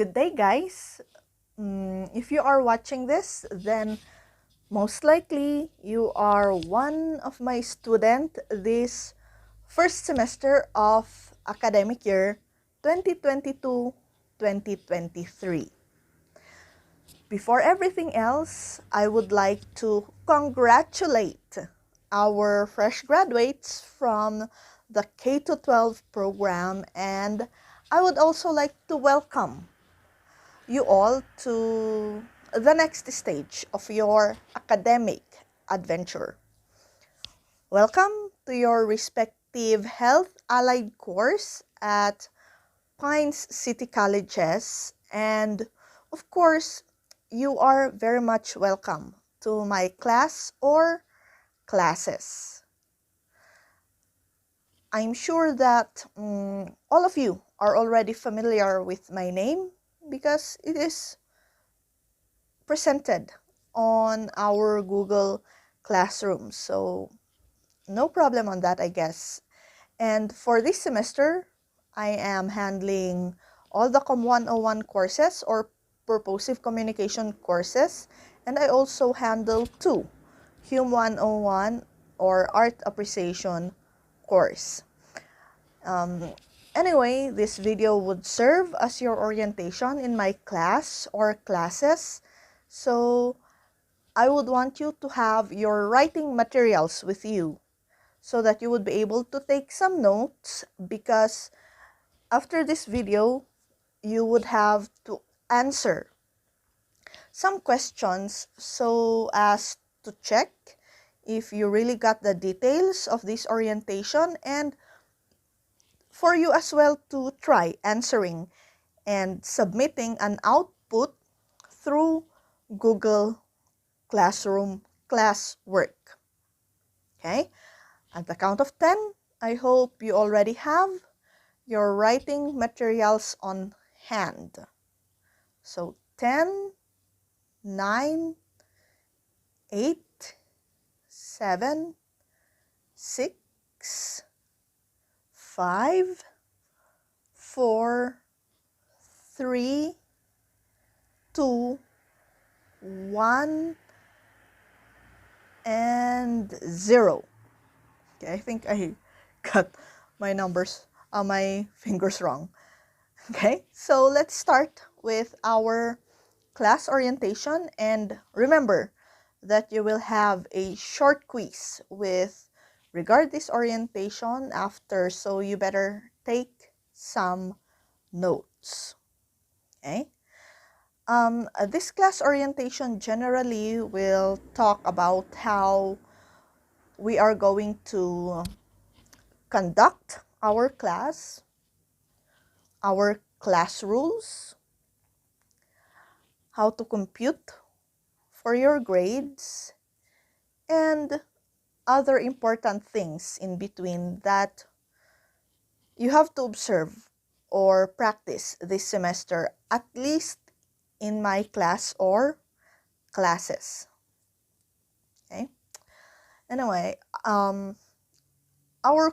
Good day, guys. If you are watching this, then most likely you are one of my student this first semester of academic year 2022-2023. Before everything else, I would like to congratulate our fresh graduates from the K-12 program, and I would also like to welcome you all to the next stage of your academic adventure. Welcome to your respective health allied course at Pines City Colleges, and of course, you are very much welcome to my class or classes. I'm sure that all of you are already familiar with my name because it is presented on our Google Classroom. So no problem on that, I guess. And for this semester, I am handling all the Com 101 courses or purposive communication courses. And I also handle 2 Hum 101 or art appreciation course. Anyway, this video would serve as your orientation in my class or classes. So I would want you to have your writing materials with you so that you would be able to take some notes, because after this video, you would have to answer some questions so as to check if you really got the details of this orientation, and for you as well to try answering and submitting an output through Google Classroom classwork. Okay? At the count of 10, I hope you already have your writing materials on hand. So 10, 9, 8, 7, 6, 5, 4, 3, 2, 1, and 0. Okay, I think I got my fingers wrong. Okay, so let's start with our class orientation, and remember that you will have a short quiz with regard this orientation after, so you better take some notes. Okay. This class orientation generally will talk about how we are going to conduct our class, our class rules, how to compute for your grades, and other important things in between that you have to observe or practice this semester, at least in my class or classes. Okay. Anyway, our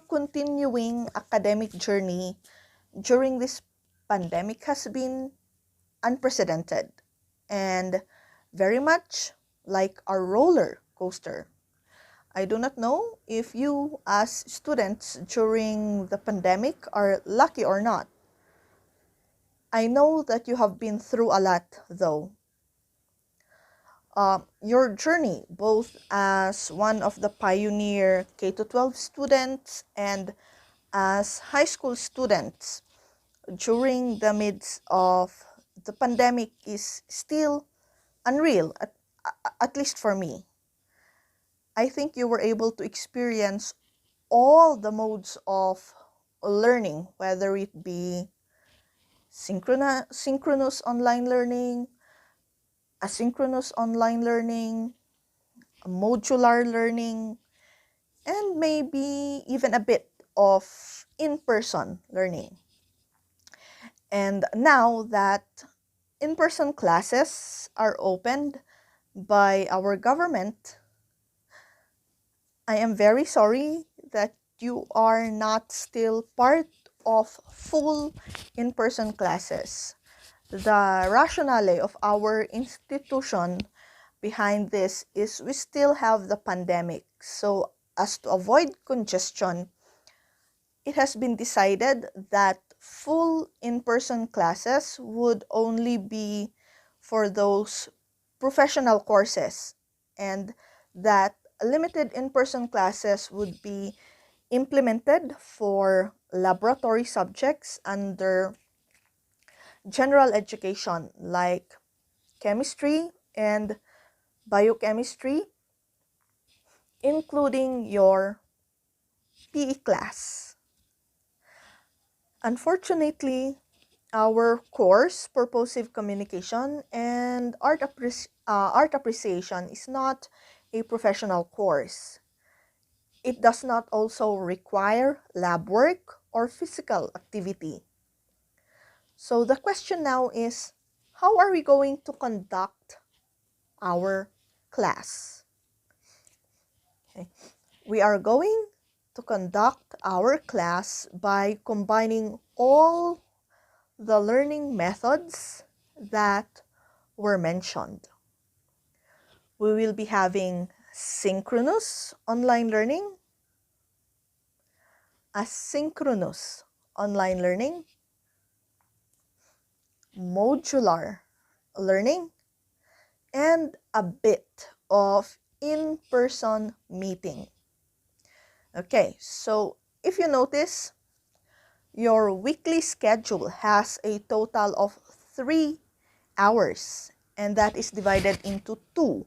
continuing academic journey during this pandemic has been unprecedented and very much like a roller coaster. I do not know if you as students during the pandemic are lucky or not. I know that you have been through a lot though. Your journey, both as one of the pioneer K-12 students and as high school students during the midst of the pandemic, is still unreal, at least for me. I think you were able to experience all the modes of learning, whether it be synchronous online learning, asynchronous online learning, modular learning, and maybe even a bit of in-person learning. And now that in-person classes are opened by our government, I am very sorry that you are not still part of full in-person classes. The rationale of our institution behind this is we still have the pandemic. So as to avoid congestion, it has been decided that full in-person classes would only be for those professional courses, and that limited in-person classes would be implemented for laboratory subjects under general education like chemistry and biochemistry, including your PE class. Unfortunately, our course, Purposive Communication and Art Appreciation, is not a professional course. It does not also require lab work or physical activity. So the question now is, how are we going to conduct our class? Okay. We are going to conduct our class by combining all the learning methods that were mentioned. We will be having synchronous online learning, asynchronous online learning, modular learning, and a bit of in-person meeting. Okay, so if you notice, your weekly schedule has a total of 3 hours, and that is divided into 2.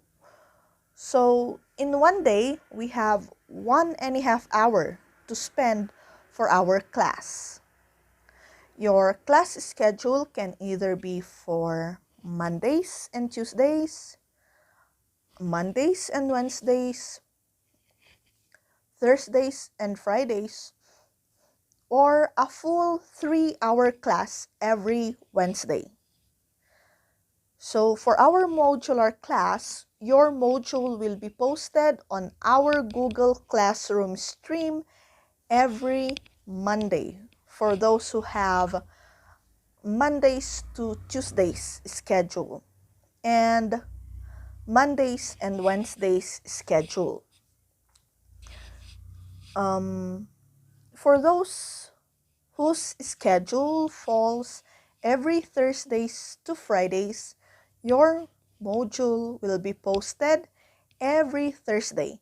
So in one day, we have 1.5 hours to spend for our class. Your class schedule can either be for Mondays and Tuesdays, Mondays and Wednesdays, Thursdays and Fridays, or a full 3-hour class every Wednesday. So for our modular class, your module will be posted on our Google Classroom stream every Monday for those who have Mondays to Tuesdays schedule and Mondays and Wednesdays schedule. For those whose schedule falls every Thursdays to Fridays, your module will be posted every Thursday.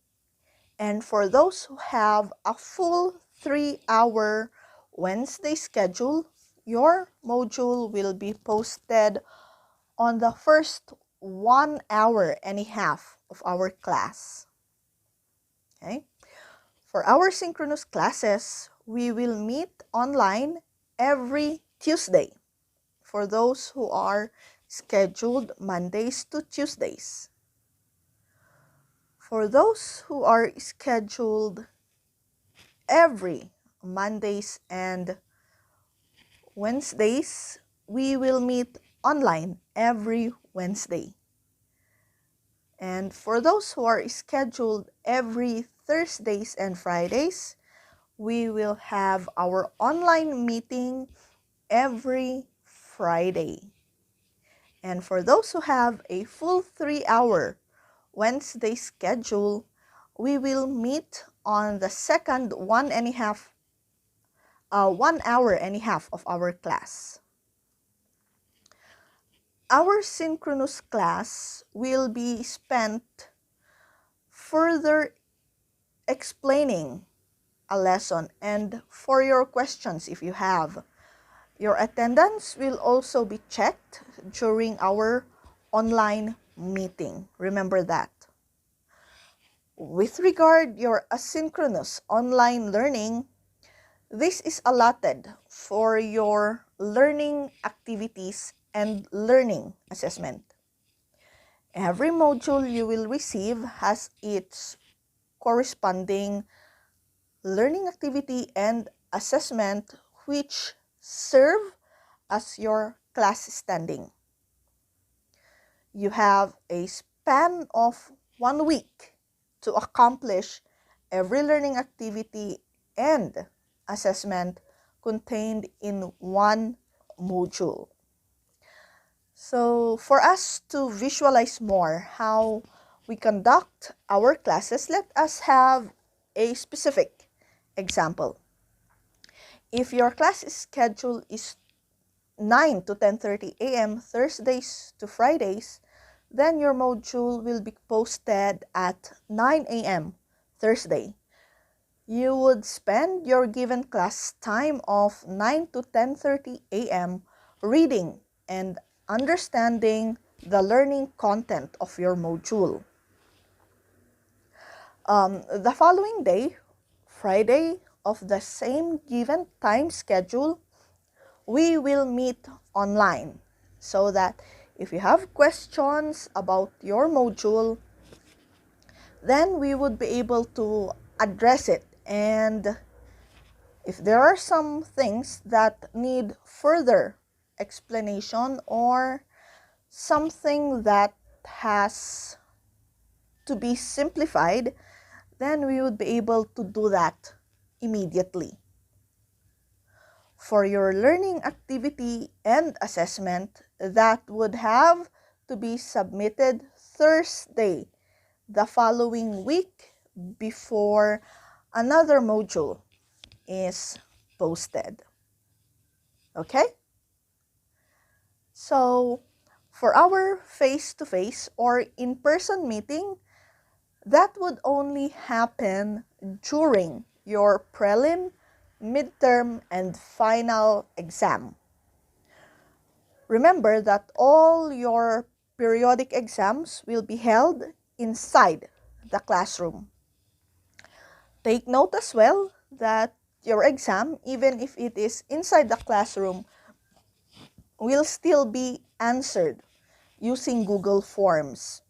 And for those who have a full 3-hour Wednesday schedule, your module will be posted on the first 1.5 hours of our class. Okay? For our synchronous classes, we will meet online every Tuesday for those who are scheduled Mondays to Tuesdays. For those who are scheduled every Mondays and Wednesdays, we will meet online every Wednesday. And for those who are scheduled every Thursdays and Fridays, we will have our online meeting every Friday. And for those who have a full 3-hour Wednesday schedule, we will meet on the second 1.5 hours of our class. Our synchronous class will be spent further explaining a lesson and for your questions if you have. Your attendance will also be checked during our online meeting. Remember that. With regard your asynchronous online learning, this is allotted for your learning activities and learning assessment. Every module you will receive has its corresponding learning activity and assessment which serve as your class standing. You have a span of 1 week to accomplish every learning activity and assessment contained in one module. So for us to visualize more how we conduct our classes, let us have a specific example. If your class schedule is 9 to 10:30 a.m. Thursdays to Fridays, then your module will be posted at 9 a.m. Thursday. You would spend your given class time of 9 to 10:30 a.m. reading and understanding the learning content of your module. The following day, Friday of the same given time schedule, we will meet online so that if you have questions about your module, then we would be able to address it. And if there are some things that need further explanation or something that has to be simplified, then we would be able to do that immediately. For your learning activity and assessment, that would have to be submitted Thursday, the following week before another module is posted. Okay? So, for our face-to-face or in-person meeting, that would only happen during your prelim, midterm, and final exam. Remember that all your periodic exams will be held inside the classroom. Take note as well that your exam, even if it is inside the classroom, will still be answered using Google Forms.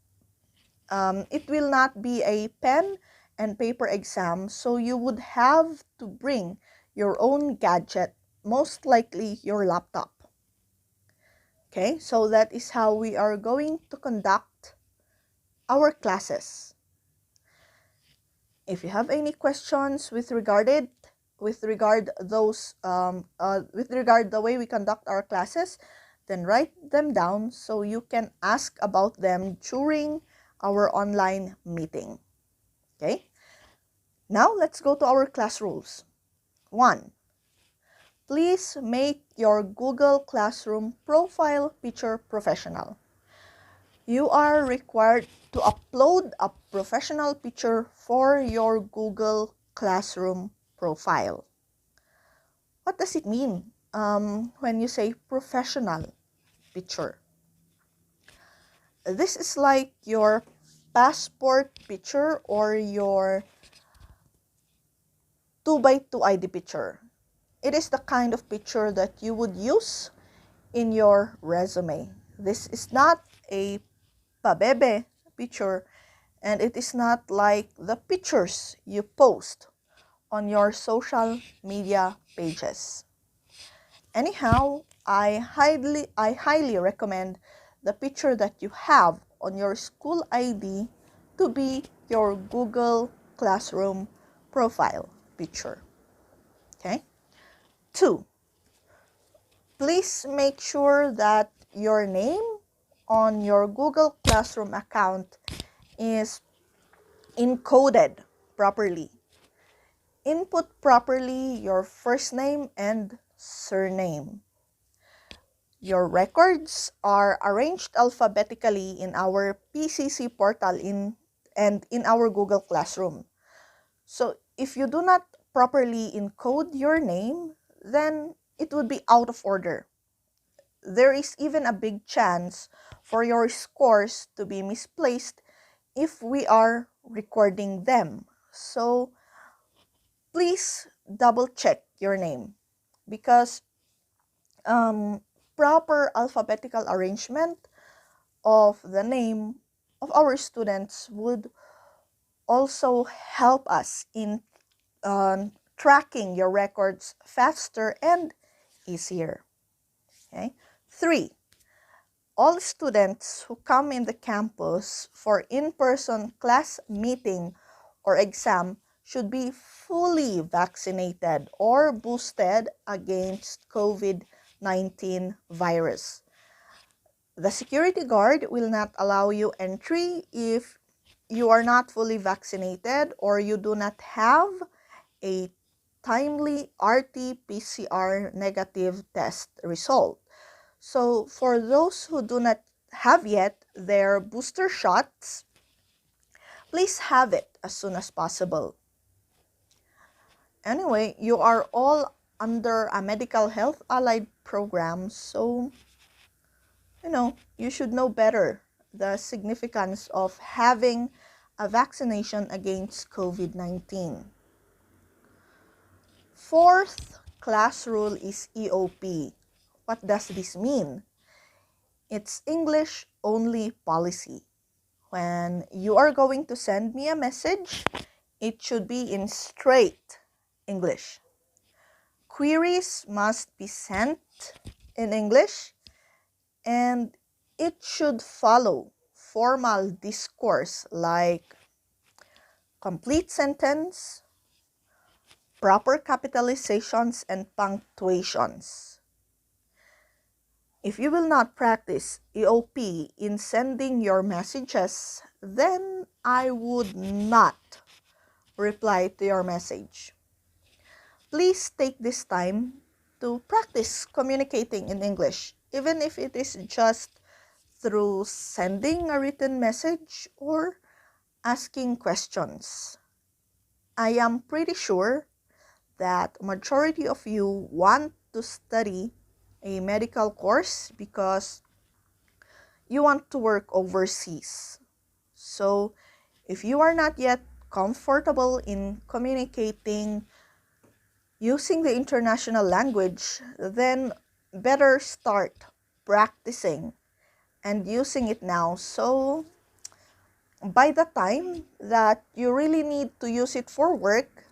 It will not be a pen and paper exam, so you would have to bring your own gadget, most likely your laptop. Okay, so that is how we are going to conduct our classes. If you have any questions with regard the way we conduct our classes, then write them down so you can ask about them during our online meeting. Okay? Now let's go to our class rules. 1. Please make your Google Classroom profile picture professional. You are required to upload a professional picture for your Google Classroom profile. What does it mean when you say professional picture? This is like your passport picture or your 2x2 ID picture. It is the kind of picture that you would use in your resume. This is not a pabebe picture, and it is not like the pictures you post on your social media pages. Anyhow, I highly recommend the picture that you have on your school ID to be your Google Classroom profile picture. Okay? 2. Please make sure that your name on your Google Classroom account is encoded properly. Input properly your first name and surname. Your records are arranged alphabetically in our PCC portal and in our Google Classroom. So if you do not properly encode your name, then it would be out of order. There is even a big chance for your scores to be misplaced if we are recording them. So please double check your name because proper alphabetical arrangement of the name of our students would also help us in tracking your records faster and easier. Okay? 3. All students who come in the campus for in-person class meeting or exam should be fully vaccinated or boosted against COVID-19 virus. The security guard will not allow you entry if you are not fully vaccinated or you do not have a timely RT-PCR negative test result. So for those who do not have yet their booster shots, please have it as soon as possible. Anyway, you are all under a medical health allied program, so you should know better the significance of having a vaccination against COVID-19. Fourth class rule is EOP. What does this mean? It's English only policy. When you are going to send me a message, it should be in straight English. Queries must be sent in English, and it should follow formal discourse like complete sentence, proper capitalizations, and punctuations. If you will not practice EOP in sending your messages, then I would not reply to your message. Please take this time to practice communicating in English, even if it is just through sending a written message or asking questions. I am pretty sure that majority of you want to study a medical course because you want to work overseas. So if you are not yet comfortable in communicating using the international language, then better start practicing and using it now, so by the time that you really need to use it for work,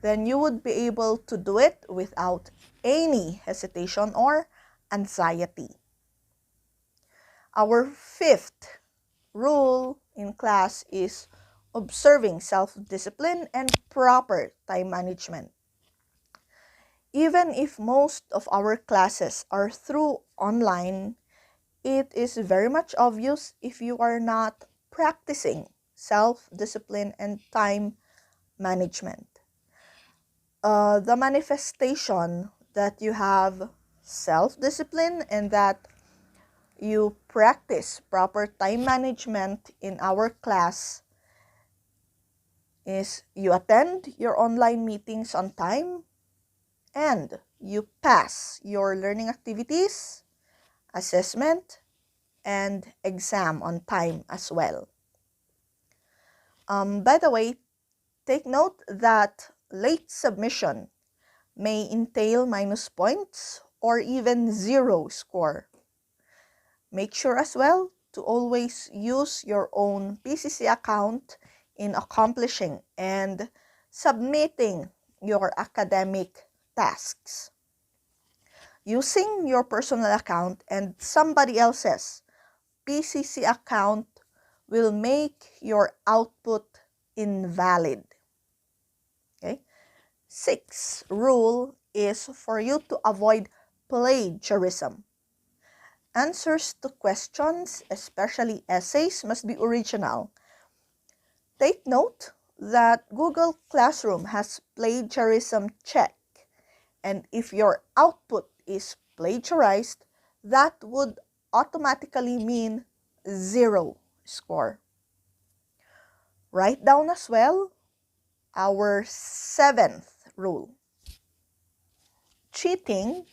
then you would be able to do it without any hesitation or anxiety. Our fifth rule in class is observing self-discipline and proper time management. Even if most of our classes are through online, it is very much obvious if you are not practicing self-discipline and time management. The manifestation that you have self-discipline and that you practice proper time management in our class is you attend your online meetings on time and you pass your learning activities, assessment, and exam on time as well. By the way, take note that late submission may entail minus points or even zero score. Make sure as well to always use your own PCC account in accomplishing and submitting your academic tasks. Using your personal account and somebody else's PCC account will make your output invalid. Okay? Sixth rule is for you to avoid plagiarism. Answers to questions, especially essays, must be original. Take note that Google Classroom has plagiarism check, and if your output is plagiarized, that would automatically mean zero score. Write down as well our seventh rule. Cheating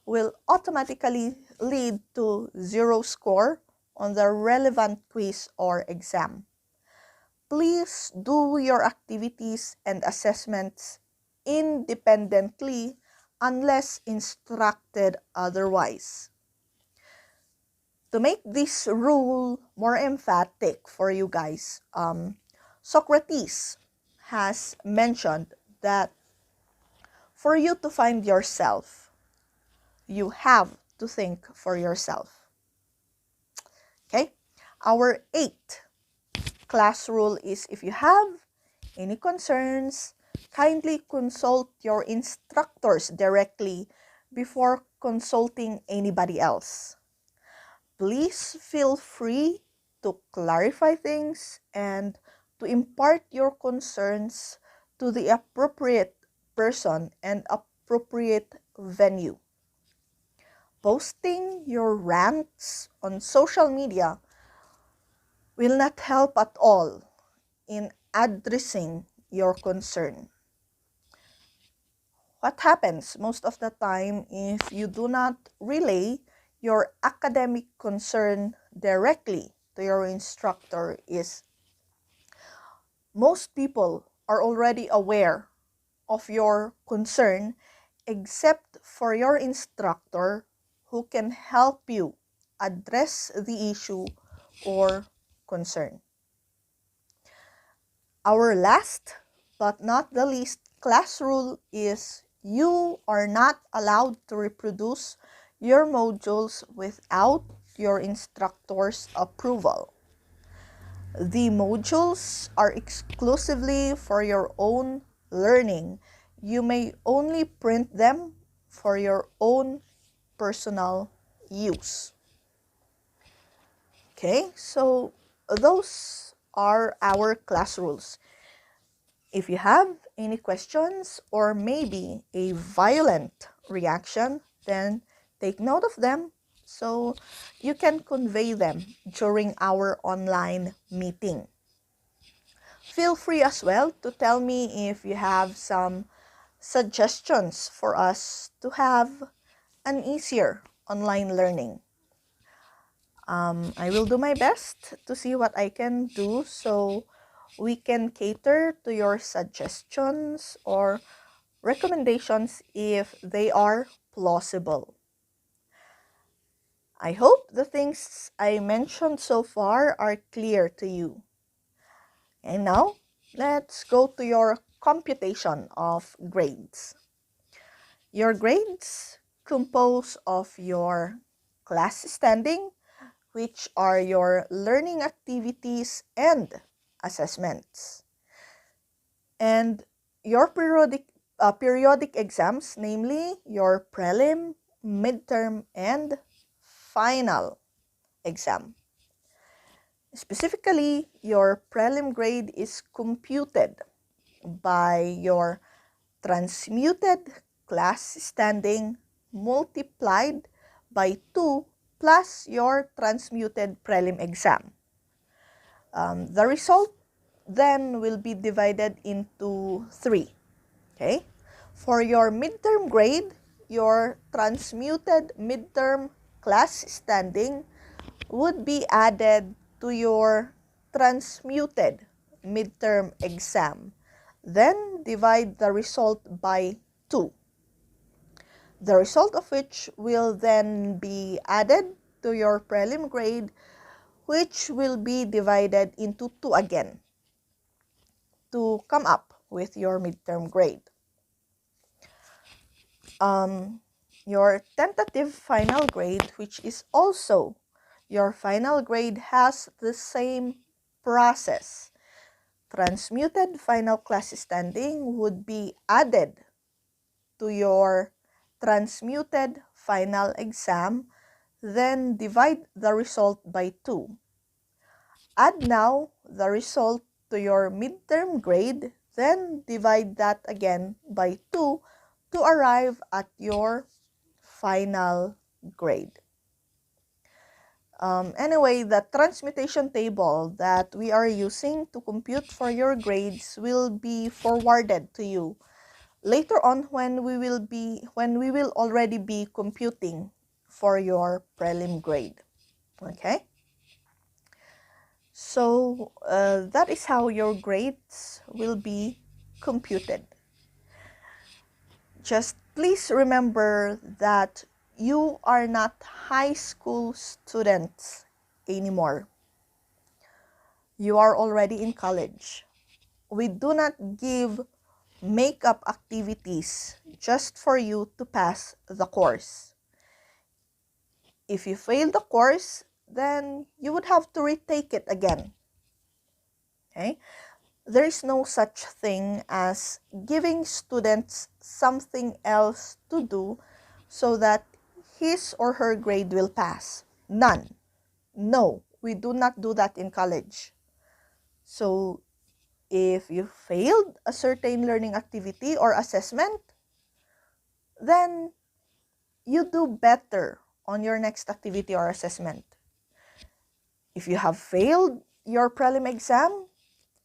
will automatically lead to zero score on the relevant quiz or exam. Please do your activities and assessments independently unless instructed otherwise. To make this rule more emphatic for you guys, Socrates has mentioned that for you to find yourself, you have to think for yourself. Okay? Our eighth class rule is if you have any concerns, kindly consult your instructors directly before consulting anybody else. Please feel free to clarify things and to impart your concerns to the appropriate person and appropriate venue. Posting your rants on social media will not help at all in addressing your concern. What happens most of the time if you do not relay your academic concern directly to your instructor is most people are already aware of your concern except for your instructor who can help you address the issue or concern. Our last but not the least class rule is you are not allowed to reproduce your modules without your instructor's approval. The modules are exclusively for your own learning. You may only print them for your own personal use. Okay, so those are our class rules. If you have any questions or maybe a violent reaction, then take note of them so you can convey them during our online meeting. Feel free as well to tell me if you have some suggestions for us to have an easier online learning. I will do my best to see what I can do so we can cater to your suggestions or recommendations if they are plausible. I hope the things I mentioned so far are clear to you. And now, let's go to your computation of grades. Your grades compose of your class standing, which are your learning activities and assessments, and your periodic exams, namely your prelim, midterm, and final exam. Specifically, your prelim grade is computed by your transmuted class standing multiplied by 2 plus your transmuted prelim exam. The result then will be divided into 3. Okay? For your midterm grade, your transmuted midterm class standing would be added to your transmuted midterm exam. Then divide the result by 2. The result of which will then be added to your prelim grade, which will be divided into 2 again to come up with your midterm grade. Your tentative final grade, which is also your final grade, has the same process. Transmuted final class standing would be added to your transmuted final exam, then divide the result by 2. Add now the result to your midterm grade, then divide that again by 2 to arrive at your final grade. Anyway, the transmutation table that we are using to compute for your grades will be forwarded to you later on when we will already be computing for your prelim grade. Okay? So that is how your grades will be computed. Just please remember that you are not high school students anymore. You are already in college. We do not give makeup activities just for you to pass the course. If you fail the course, then you would have to retake it again. Okay? There is no such thing as giving students something else to do so that his or her grade will pass. None. No, we do not do that in college. So if you failed a certain learning activity or assessment, then you do better on your next activity or assessment. If you have failed your prelim exam,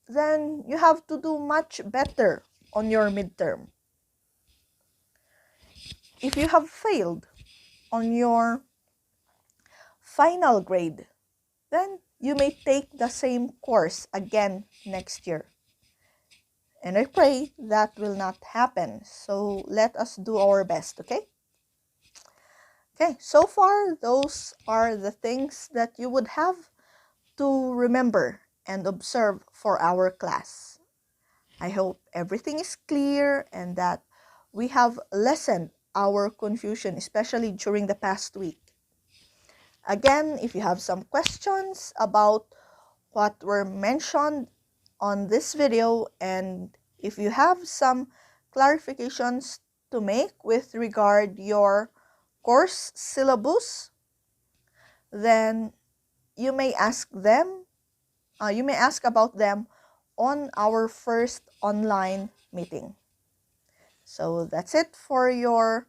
then you have to do much better on your midterm. If you have failed on your final grade, then you may take the same course again next year. And I pray that will not happen. So let us do our best, okay? Okay, so far, those are the things that you would have to remember and observe for our class. I hope everything is clear and that we have lessened our confusion, especially during the past week. Again, if you have some questions about what were mentioned on this video, and if you have some clarifications to make with regard your course syllabus, then you may ask about them on our first online meeting. So that's it for your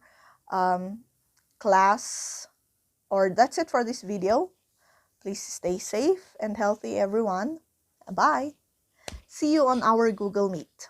class, or that's it for this video. Please stay safe and healthy, everyone. Bye. See you on our Google Meet.